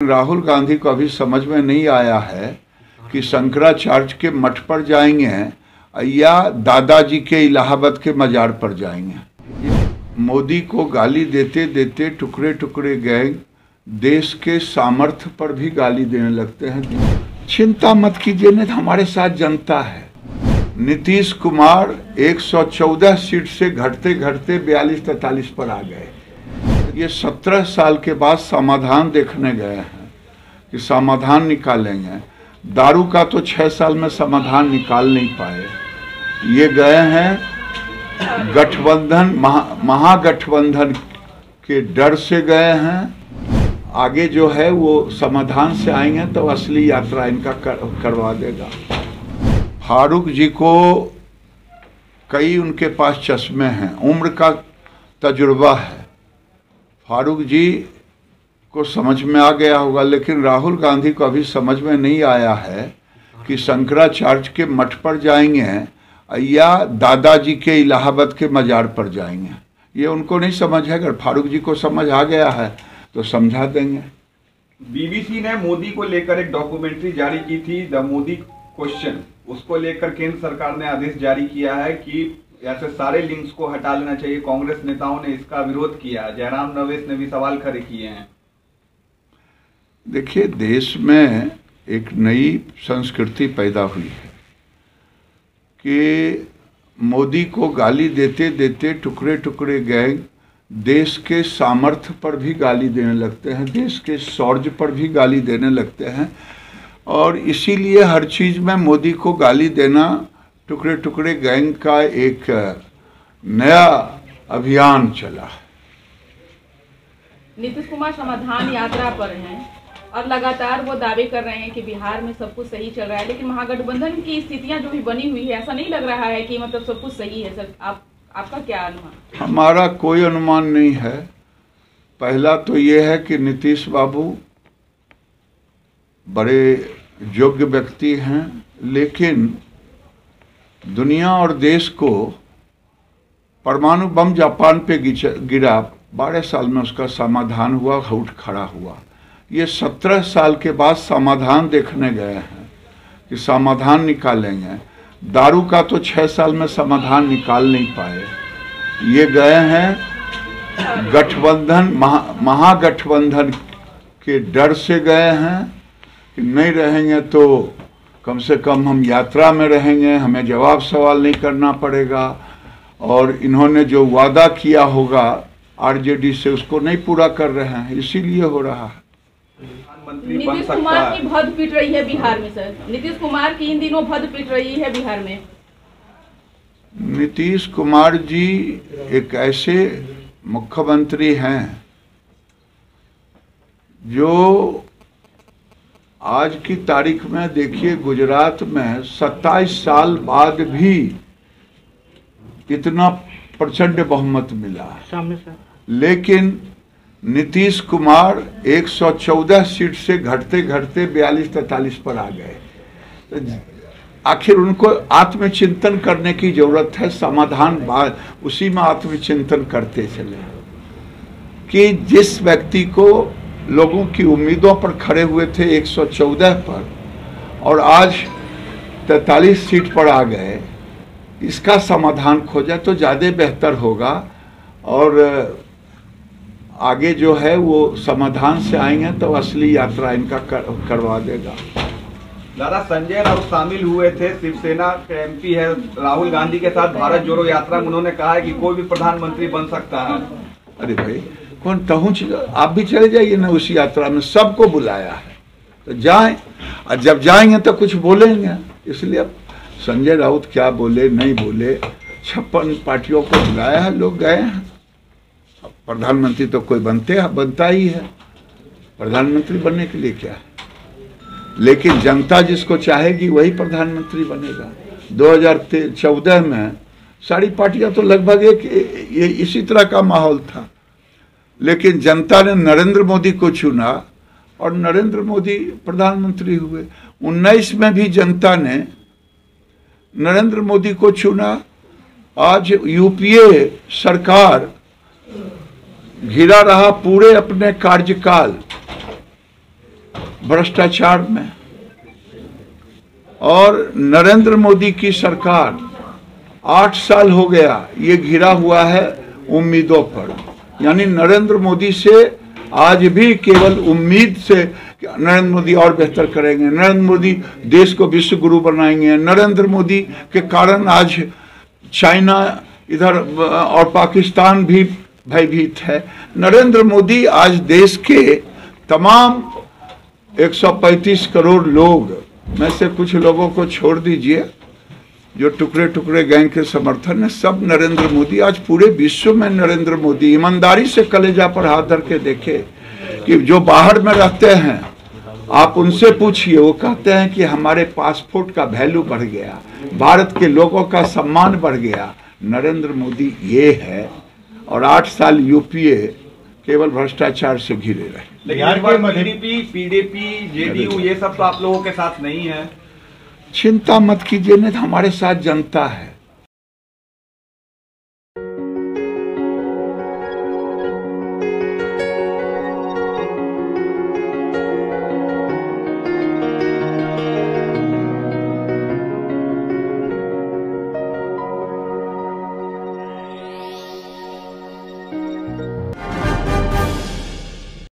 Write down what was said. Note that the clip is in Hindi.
राहुल गांधी को अभी समझ में नहीं आया है कि शंकराचार्य के मठ पर जाएंगे या दादाजी के इलाहाबाद के मजार पर जाएंगे। मोदी को गाली देते देते टुकड़े टुकड़े गैंग देश के सामर्थ्य पर भी गाली देने लगते हैं। चिंता मत कीजिए, नहीं हमारे साथ जनता है। नीतीश कुमार 114 सीट से घटते घटते 42-43 पर आ गए। ये 17 साल के बाद समाधान देखने गए हैं कि समाधान निकालेंगे। दारू का तो 6 साल में समाधान निकाल नहीं पाए। ये गए हैं गठबंधन महागठबंधन के डर से गए हैं। आगे जो है वो समाधान से आएंगे तो असली यात्रा इनका करवा देगा। फारूक जी को कई उनके पास चश्मे हैं, उम्र का तजुर्बा है। फारूक जी को समझ में आ गया होगा, लेकिन राहुल गांधी को अभी समझ में नहीं आया है कि शंकराचार्य के मठ पर जाएंगे या दादाजी के इलाहाबाद के मजार पर जाएंगे। ये उनको नहीं समझ है। अगर फारूक जी को समझ आ गया है तो समझा देंगे। बीबीसी ने मोदी को लेकर एक डॉक्यूमेंट्री जारी की थी, द मोदी क्वेश्चन। उसको लेकर केंद्र सरकार ने आदेश जारी किया है कि ऐसे सारे लिंक्स को हटा लेना चाहिए। कांग्रेस नेताओं ने इसका विरोध किया, जयराम रमेश ने भी सवाल खड़े किए हैं। देखिए, देश में एक नई संस्कृति पैदा हुई है कि मोदी को गाली देते देते टुकड़े टुकड़े गैंग देश के सामर्थ्य पर भी गाली देने लगते हैं, देश के शौर्य पर भी गाली देने लगते हैं। और इसीलिए हर चीज में मोदी को गाली देना टुकड़े टुकड़े गैंग का एक नया अभियान चला है। नीतीश कुमार समाधान यात्रा पर हैं और लगातार वो दावे कर रहे हैं कि बिहार में सब कुछ सही चल रहा है, लेकिन महागठबंधन की स्थितियां जो भी बनी हुई है, ऐसा नहीं लग रहा है कि मतलब सब कुछ सही है। सर, आपका क्या अनुमान? हमारा कोई अनुमान नहीं है। पहला तो ये है कि नीतीश बाबू बड़े योग्य व्यक्ति हैं, लेकिन दुनिया और देश को परमाणु बम जापान पे गिरा, 12 साल में उसका समाधान हुआ, उठ खड़ा हुआ। ये 17 साल के बाद समाधान देखने गए हैं कि समाधान निकालेंगे। दारू का तो 6 साल में समाधान निकाल नहीं पाए। ये गए हैं गठबंधन महागठबंधन के डर से गए हैं कि नहीं रहेंगे तो कम से कम हम यात्रा में रहेंगे, हमें जवाब सवाल नहीं करना पड़ेगा। और इन्होंने जो वादा किया होगा आरजेडी से उसको नहीं पूरा कर रहे हैं, इसीलिए हो रहा है। नीतीश कुमार की भद पीट रही है बिहार में। सर, नीतीश कुमार की इन दिनों भद पीट रही है बिहार में। नीतीश कुमार जी एक ऐसे मुख्यमंत्री हैं जो आज की तारीख में देखिए, गुजरात में 27 साल बाद भी इतना प्रचंड बहुमत मिला, लेकिन नीतीश कुमार 114 सीट से घटते घटते 42-43 पर आ गए। तो आखिर उनको आत्मचिंतन करने की जरूरत है। समाधान बाद उसी में आत्मचिंतन करते चले कि जिस व्यक्ति को लोगों की उम्मीदों पर खड़े हुए थे 114 पर और आज 43 सीट पर आ गए, इसका समाधान खोजा तो ज़्यादा बेहतर होगा। और आगे जो है वो समाधान से आएंगे तो असली यात्रा इनका करवा देगा। दादा, संजय राउत शामिल हुए थे, शिवसेना के एमपी है, राहुल गांधी के साथ भारत जोड़ो यात्रा में उन्होंने कहा है कि कोई भी प्रधानमंत्री बन सकता है। अरे भाई, कौन आप भी चले जाइए ना उस यात्रा में, सबको बुलाया है तो जाएं। और जब जाएंगे तो कुछ बोलेंगे। इसलिए अब संजय राउत क्या बोले नहीं बोले, 56 पार्टियों को बुलाया है, लोग गए हैं। प्रधानमंत्री तो कोई बनता ही है। प्रधानमंत्री बनने के लिए क्या है, लेकिन जनता जिसको चाहेगी वही प्रधानमंत्री बनेगा। 2014 में सारी पार्टियां तो लगभग ये इसी तरह का माहौल था, लेकिन जनता ने नरेंद्र मोदी को चुना और नरेंद्र मोदी प्रधानमंत्री हुए। 19 में भी जनता ने नरेंद्र मोदी को चुना। आज यूपीए सरकार घिरा रहा पूरे अपने कार्यकाल भ्रष्टाचार में। और नरेंद्र मोदी की सरकार 8 साल हो गया ये घिरा हुआ है उम्मीदों पर, यानी नरेंद्र मोदी से आज भी केवल उम्मीद से नरेंद्र मोदी और बेहतर करेंगे, नरेंद्र मोदी देश को विश्व गुरु बनाएंगे, नरेंद्र मोदी के कारण आज चाइना इधर और पाकिस्तान भी भयभीत है। नरेंद्र मोदी आज देश के तमाम 135 करोड़ लोग में से कुछ लोगों को छोड़ दीजिए जो टुकड़े टुकड़े गैंग के समर्थन है, सब नरेंद्र मोदी। आज पूरे विश्व में नरेंद्र मोदी, ईमानदारी से कलेजा पर हाथ धर के देखे कि जो बाहर में रहते हैं आप उनसे पूछिए, वो कहते हैं कि हमारे पासपोर्ट का वैल्यू बढ़ गया, भारत के लोगों का सम्मान बढ़ गया। नरेंद्र मोदी ये है। और 8 साल यूपीए केवल भ्रष्टाचार से घिरे रहे। लेकिन पीडीपी, जेडीयू ये सब तो आप लोगों के साथ नहीं है। चिंता मत कीजिए, नहीं हमारे साथ जनता है।